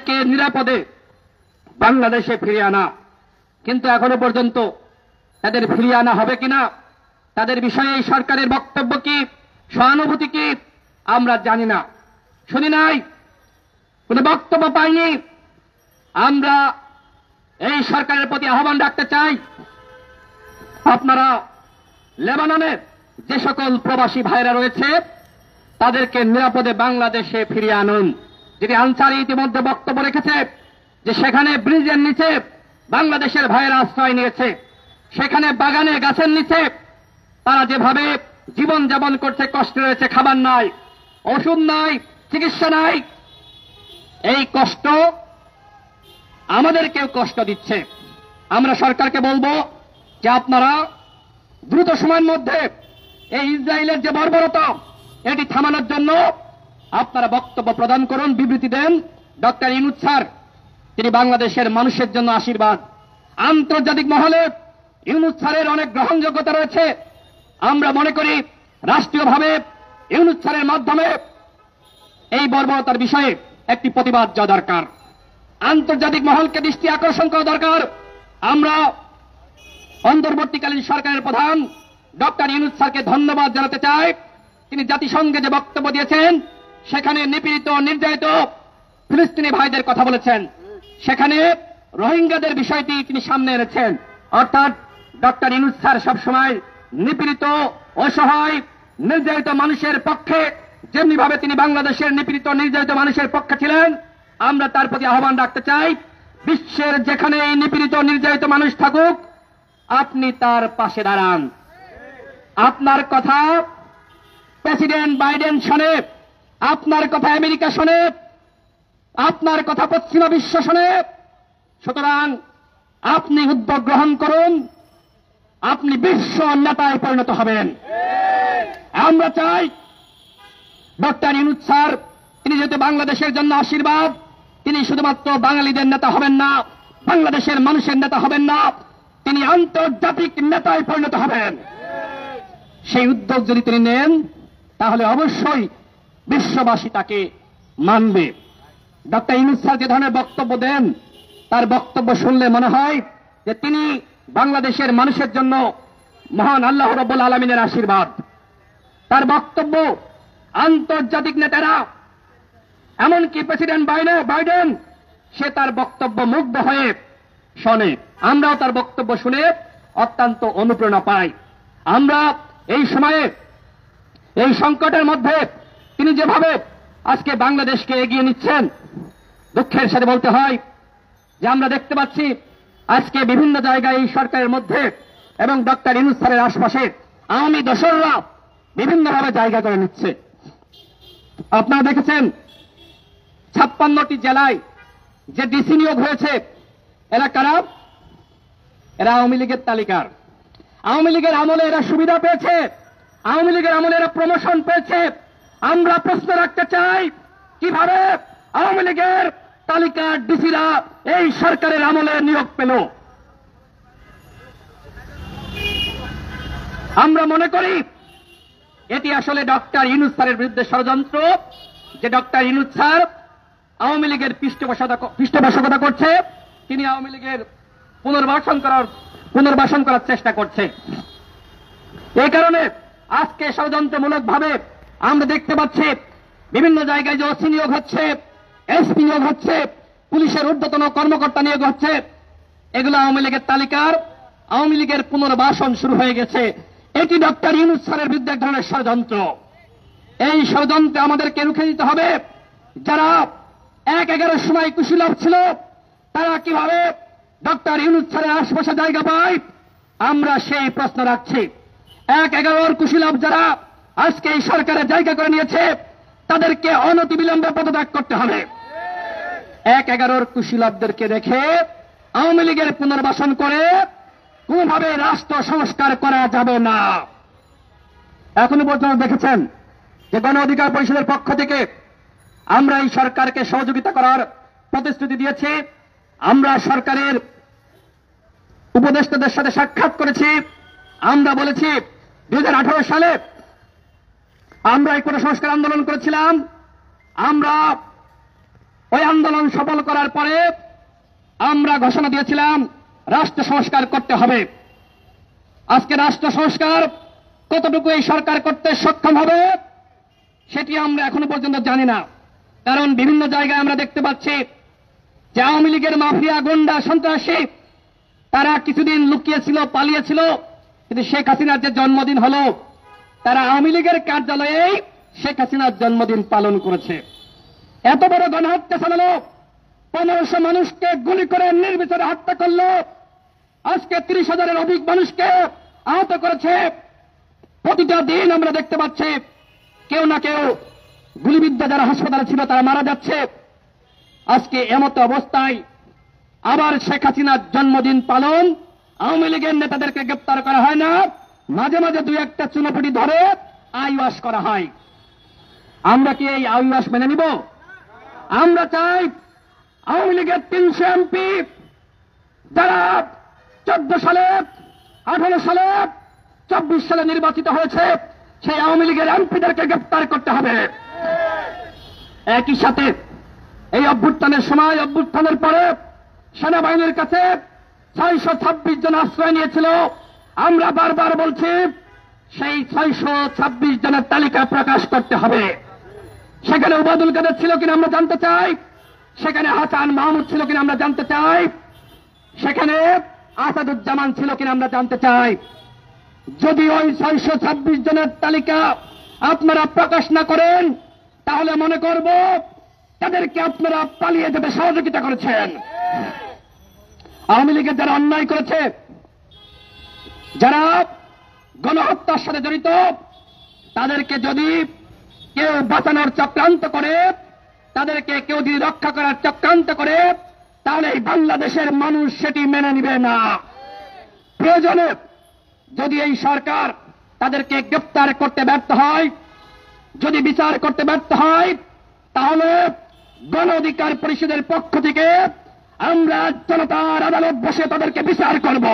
তাদেরকে নিরাপদে বাংলাদেশে ফিরিয়ে আনা। কিন্তু এখনো পর্যন্ত তাদের ফিরিয়ে আনা হবে কিনা, তাদের বিষয়ে এই সরকারের বক্তব্য কি, সহানুভূতি কি, আমরা জানি না, শুনি নাই, কোন বক্তব্য পাইনি। আমরা এই সরকারের প্রতি আহ্বান রাখতে চাই, আপনারা লেবাননের যে সকল প্রবাসী ভাইরা রয়েছে তাদেরকে নিরাপদে বাংলাদেশে ফিরিয়ে আনুন। যেটি আনসারি ইতিমধ্যে বক্তব্য রেখেছে যে সেখানে ব্রিজের নিচে বাংলাদেশের ভাইয়েরা আশ্রয় নিয়েছে, সেখানে বাগানে গাছের নিচে তারা যেভাবে জীবন যাপন করছে, কষ্ট রয়েছে, খাবার নাই, ওষুধ নাই, চিকিৎসা নাই, এই কষ্ট আমাদেরকেও কষ্ট দিচ্ছে। আমরা সরকারকে বলবো যে আপনারা দ্রুত সময়ের মধ্যে এই ইসরায়েলের যে বর্বরতা এটি থামানোর জন্য আপনারা বক্তব্য প্রদান করুন, বিবৃতি দেন। ডক্টর ইউনূস স্যার তিনি বাংলাদেশের মানুষের জন্য আশীর্বাদ। আন্তর্জাতিক মহলে ইউনূস স্যারের অনেক গ্রহণযোগ্যতা রয়েছে। আমরা মনে করি রাষ্ট্রীয়ভাবে ইউনূস স্যারের মাধ্যমে এই বর্বরতার বিষয়ে একটি প্রতিবাদ যাওয়া দরকার, আন্তর্জাতিক মহলকে দৃষ্টি আকর্ষণ করা দরকার। আমরা অন্তর্বর্তীকালীন সরকারের প্রধান ডক্টর ইউনূস স্যারকে ধন্যবাদ জানাতে চাই। তিনি জাতিসংঘে যে বক্তব্য দিয়েছেন সেখানে নিপীড়িত নির্যাতিত ফিলিস্তিনি ভাইদের কথা বলেছেন, সেখানে রোহিঙ্গাদের বিষয়টি তিনি সামনে এনেছেন। অর্থাৎ ডক্টর ইউনূস স্যার সবসময় নিপীড়িত, অসহায়, নির্যাতিত মানুষের পক্ষে, যেমনি ভাবে তিনি বাংলাদেশের নিপীড়িত নির্যাতিত মানুষের পক্ষে ছিলেন, আমরা তার প্রতি আহ্বান রাখতে চাই, বিশ্বের যেখানে এই নিপীড়িত নির্যাতিত মানুষ থাকুক আপনি তার পাশে দাঁড়ান। আপনার কথা প্রেসিডেন্ট বাইডেন শোনে, আপনার কথা আমেরিকা শোনে, আপনার কথা পশ্চিমা বিশ্ব শোনে। সুতরাং আপনি উদ্যোগ গ্রহণ করুন, আপনি বিশ্ব নেতায় পরিণত হবেন। আমরা চাই ডক্টর ইউনূস স্যার তিনি যেহেতু বাংলাদেশের জন্য আশীর্বাদ, তিনি শুধুমাত্র বাঙালিদের নেতা হবেন না, বাংলাদেশের মানুষের নেতা হবেন না, তিনি আন্তর্জাতিক নেতায় পরিণত হবেন। সেই উদ্যোগ যদি তিনি নেন তাহলে অবশ্যই বিশ্ববাসী তাকে মানবে। ডক্টর ইউনূস স্যার যে ধরনের বক্তব্য দেন তার বক্তব্য শুনলে মনে হয় যে তিনি বাংলাদেশের মানুষের জন্য মহান আল্লাহ রাব্বুল আলামিনের আশীর্বাদ। তার বক্তব্য আন্তর্জাতিক নেতারা, এমনকি প্রেসিডেন্ট বাইডেন সে তার বক্তব্য মুগ্ধ হয়ে শোনে। আমরাও তার বক্তব্য শুনে অত্যন্ত অনুপ্রেরণা পাই। আমরা এই সময়ে এই সংকটের মধ্যে তিনি যেভাবে আজকে বাংলাদেশকে এগিয়ে নিচ্ছেন, দুঃখের সাথে বলতে হয় যে আমরা দেখতে পাচ্ছি আজকে বিভিন্ন জায়গায় এই সরকারের মধ্যে এবং ডক্টর ইউনূস স্যারের আশপাশে আওয়ামী দোসররা বিভিন্নভাবে জায়গা করে নিচ্ছে। আপনারা দেখেছেন 56টি জেলায় যে ডিসি নিয়োগ হয়েছে এরা কারা? এরা আওয়ামী লীগের তালিকার। আওয়ামী লীগের আমলে এরা সুবিধা পেয়েছে, আওয়ামী লীগের আমলে এরা প্রমোশন পেয়েছে। আমরা প্রশ্ন রাখতে চাই কিভাবে আওয়ামী লীগের তালিকার ডিসিরা এই সরকারের আমলে নিয়োগ পেল? আমরা মনে করি এটি আসলে ডক্টর ইউনূস স্যারের বিরুদ্ধে ষড়যন্ত্র, যে ডক্টর ইউনূস স্যার আওয়ামী লীগের পৃষ্ঠপোষকতা করছে, তিনি আওয়ামী লীগের পুনর্বাসন করার চেষ্টা করছে। এই কারণে আজকে ষড়যন্ত্রমূলকভাবে আমরা দেখতে পাচ্ছি বিভিন্ন জায়গায় যে ওসি নিয়োগ হচ্ছে, এসপি নিয়োগ হচ্ছে, পুলিশের ঊর্ধ্বতন কর্মকর্তা নিয়োগ হচ্ছে, এগুলো আওয়ামী লীগের তালিকার, আওয়ামী লীগের পুনর্বাসন শুরু হয়ে গেছে। এটি ডক্টর ইউনূস স্যারের বিরুদ্ধে এক ধরনের ষড়যন্ত্র। এই ষড়যন্ত্রে আমাদেরকে রুখে দিতে হবে। যারা 1-11 সময় কুশীলব ছিল তারা কিভাবে ডক্টর ইউনূস স্যারের আশপাশে জায়গা পায়, আমরা সেই প্রশ্ন রাখছি। 1-11 কুশীলব যারা আজকে এই সরকারের জায়গা করে নিয়েছে তাদেরকে অনতিবিলম্বে পদত্যাগ করতে হবে। 1-11 কুশীলবদেরকে রেখে আওয়ামী লীগের পুনর্বাসন করে কোনভাবে রাষ্ট্র সংস্কার করা যাবে না। এখনো পর্যন্ত দেখেছেন যে গণ অধিকার পরিষদের পক্ষ থেকে আমরা এই সরকারকে সহযোগিতা করার প্রতিশ্রুতি দিয়েছি। আমরা সরকারের উপদেষ্টাদের সাথে সাক্ষাৎ করেছি। আমরা বলেছি 2018 সালে আমরা এই কোটা সংস্কার আন্দোলন করেছিলাম, আমরা ওই আন্দোলন সফল করার পরে আমরা ঘোষণা দিয়েছিলাম রাষ্ট্র সংস্কার করতে হবে। আজকে রাষ্ট্র সংস্কার কতটুকু এই সরকার করতে সক্ষম হবে সেটি আমরা এখনো পর্যন্ত জানি না। কারণ বিভিন্ন জায়গায় আমরা দেখতে পাচ্ছি যে আওয়ামী লীগের মাফিয়া, গুন্ডা, সন্ত্রাসী তারা কিছুদিন লুকিয়েছিল, পালিয়েছিল, কিন্তু শেখ হাসিনার যে জন্মদিন হলো তারা আওয়ামী লীগের কার্যালয়ে শেখ হাসিনার জন্মদিন পালন করেছে। এত বড় গণহত্যা চালালো, 1500 মানুষকে গুলি করে নির্বিচারে হত্যা করলো, আজকে 30,000-এর অধিক মানুষকে আহত করেছে। প্রতিটা দিন আমরা দেখতে পাচ্ছি কেউ না কেউ গুলিবিদ্ধ যারা হাসপাতালে ছিল তারা মারা যাচ্ছে। আজকে এমতো অবস্থায় আবার শেখ হাসিনার জন্মদিন পালন, আওয়ামী লীগের নেতাদেরকে গ্রেপ্তার করা হয় না, মাঝে মাঝে দুই একটা চুনোপুটি ধরে আইওয়াস করা হয়। আমরা কি এই আইওয়াস মেনে নিব? আমরা চাই আওয়ামী লীগের 300 এমপি যারা 14 সালে, 18 সালে, 24 সালে নির্বাচিত হয়েছে সেই আওয়ামী লীগের এমপিদেরকে গ্রেপ্তার করতে হবে। একই সাথে এই অভ্যুত্থানের সময়, অভ্যুত্থানের পরে সেনাবাহিনীর কাছে 626 জন আশ্রয় নিয়েছিল। আমরা বারবার বলছি সেই 626 জনের তালিকা প্রকাশ করতে হবে। সেখানে ওবায়দুল কাদের ছিল কিনা আমরা জানতে চাই, সেখানে হাসান মাহমুদ ছিল কিনা আমরা জানতে চাই, সেখানে আসাদুজ্জামান ছিল কিনা আমরা জানতে চাই। যদি ওই 626 জনের তালিকা আপনারা প্রকাশ না করেন তাহলে মনে করব তাদেরকে আপনারা পালিয়ে যেতে সহযোগিতা করেছেন। আওয়ামী লীগের যারা অন্যায় করেছে, যারা গণহত্যার সাথে জড়িত, তাদেরকে যদি কেউ বাঁচানোর চক্রান্ত করে, তাদেরকে কেউ যদি রক্ষা করার চক্রান্ত করে, তাহলে এই বাংলাদেশের মানুষ সেটি মেনে নিবে না। প্রয়োজনে যদি এই সরকার তাদেরকে গ্রেপ্তার করতে ব্যর্থ হয়, যদি বিচার করতে ব্যর্থ হয়, তাহলে গণ অধিকার পরিষদের পক্ষ থেকে আমরা জনতার আদালত বসে তাদেরকে বিচার করব।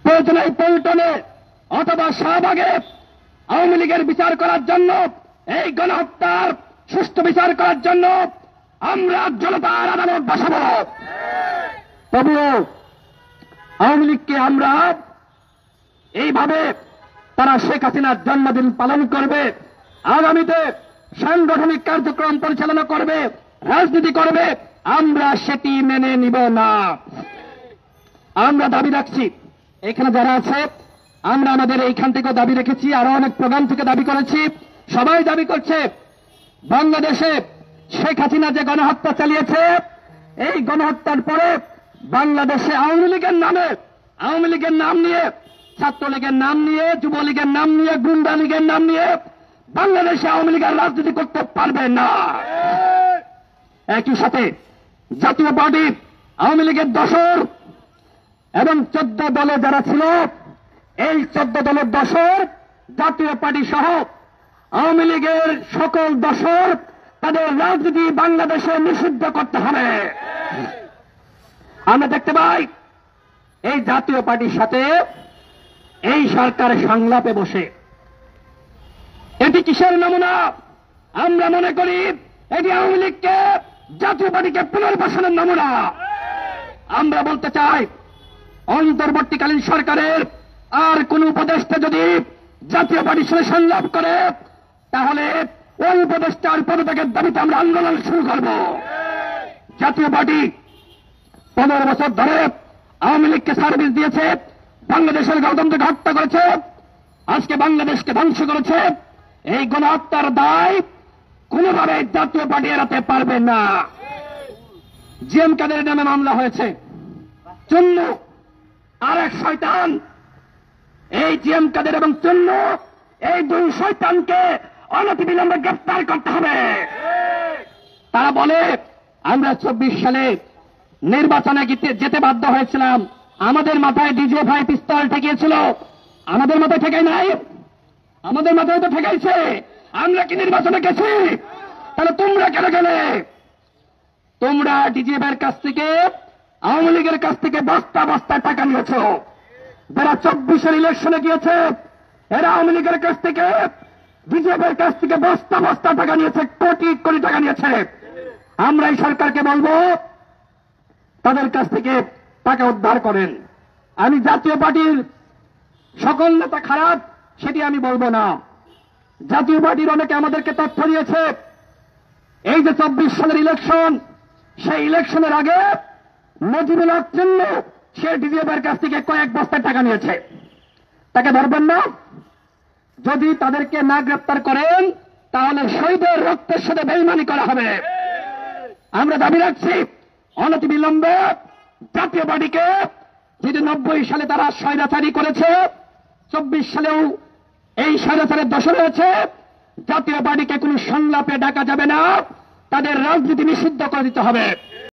প্রয়োজনে পল্টনে অথবা শাহবাগে আওয়ামী লীগের বিচার করার জন্য, এই গণহত্যার সুষ্ঠু বিচার করার জন্য আমরা জনতার আদালত বসাব। তবুও আওয়ামী লীগকে আমরা এইভাবে তারা শেখ হাসিনার জন্মদিন পালন করবে, আগামীতে সাংগঠনিক কার্যক্রম পরিচালনা করবে, রাজনীতি করবে, আমরা সেটি মেনে নিব না। আমরা দাবি রাখছি, এখানে যারা আছে আমরা আমাদের এইখান থেকে দাবি রেখেছি, আরো অনেক প্রোগ্রাম থেকে দাবি করেছি, সবাই দাবি করছে বাংলাদেশে শেখ হাসিনা যে গণহত্যা চালিয়েছে, এই গণহত্যার পরে বাংলাদেশে আওয়ামী লীগের নামে, আওয়ামী লীগের নাম নিয়ে, ছাত্রলীগের নাম নিয়ে, যুবলীগের নাম নিয়ে, গুন্ডা লীগের নাম নিয়ে বাংলাদেশে আওয়ামী লীগের রাজনীতি করতে পারবে না। একই সাথে জাতীয় পার্টি আওয়ামী লীগের দোসর এবং 14 দলে যারা ছিল, এই 14 দলের দোসর, জাতীয় পার্টি সহ আওয়ামী লীগের সকল দোসর, তাদের রাজনীতি বাংলাদেশে নিষিদ্ধ করতে হবে। আমরা দেখতে পাই এই জাতীয় পার্টির সাথে এই সরকার সংলাপে বসে। এটি কিসের নমুনা? আমরা মনে করি এটি আওয়ামী লীগকে, জাতীয় পার্টিকে পুনর্বাসনের নমুনা। আমরা বলতে চাই অন্তর্বর্তীকালীন সরকারের আর কোন উপদেষ্টা যদি জাতীয় পার্টির সাথে সংলাপ করে, তাহলে ওই উপদেষ্টার পদত্যাগের দাবিতে আমরা আন্দোলন শুরু করব। জাতীয় পার্টি 15 বছর ধরে আওয়ামী লীগকে সার্ভিস দিয়েছে, বাংলাদেশের গণতন্ত্রকে হত্যা করেছে, আজকে বাংলাদেশকে ধ্বংস করেছে। এই গণহত্যার দায় কোনোভাবে জাতীয় পার্টি এড়াতে পারবে না। জিএম কাদের নামে মামলা হয়েছে, চুন্নু আর এক শয়তান। এই জিএম কাদের এবং চুন্নু, এই দুই শয়তানকে অনতিবিলম্বে গ্রেফতার করতে হবে। তারা বলে আমরা 24 সালে নির্বাচনে যেতে বাধ্য হয়েছিলাম, আমাদের মাথায় ডিজিএফআই পিস্তল ঠেকিয়েছিল। আমাদের মাথায় ঠেকাই নাই, আমাদের মাথায় তো ঠেকাইছে। আমরা কি নির্বাচনে গেছি? তাহলে তোমরা কেন গেলে? তোমরা ডিজিএফআই এর কাছ থেকে, আওয়ামী লীগের কাছ থেকে বস্তা বস্তা টাকা নিয়েছ। যারা 24-এর ইলেকশনে গিয়েছে, এরা আওয়ামী লীগের কাছ থেকে বিজেপির কাছ থেকে বস্তা বস্তা টাকা নিয়েছে, কোটি কোটি টাকা নিয়েছে। আমরা এই সরকারকে বলবো তাদের কাছ থেকে টাকা উদ্ধার করেন। আমি জাতীয় পার্টির সকল নেতা খারাপ সেটি আমি বলবো না। জাতীয় পার্টির অনেকে আমাদেরকে তথ্য দিয়েছে, এই যে 24 সালের ইলেকশন, সেই ইলেকশনের আগে মজিবুল হক চিল্লু সে ডিজিএফের কাছ থেকে কয়েক বস্তা টাকা নিয়েছে। তাকে ধরবেন না? যদি তাদেরকে না গ্রেপ্তার করেন তাহলে শহীদের রক্তের সাথে বেইমানি করা হবে। আমরা দাবি রাখছি অনতিবিলম্বে জাতীয় পার্টিকে, যেটি 90 সালে তারা স্বৈরাচারী করেছে, 24 সালেও এই স্বৈরাচারের দোষর রয়েছে, জাতীয় পার্টিকে কোনো সংলাপে ডাকা যাবে না, তাদের রাজনীতি নিষিদ্ধ করে দিতে হবে।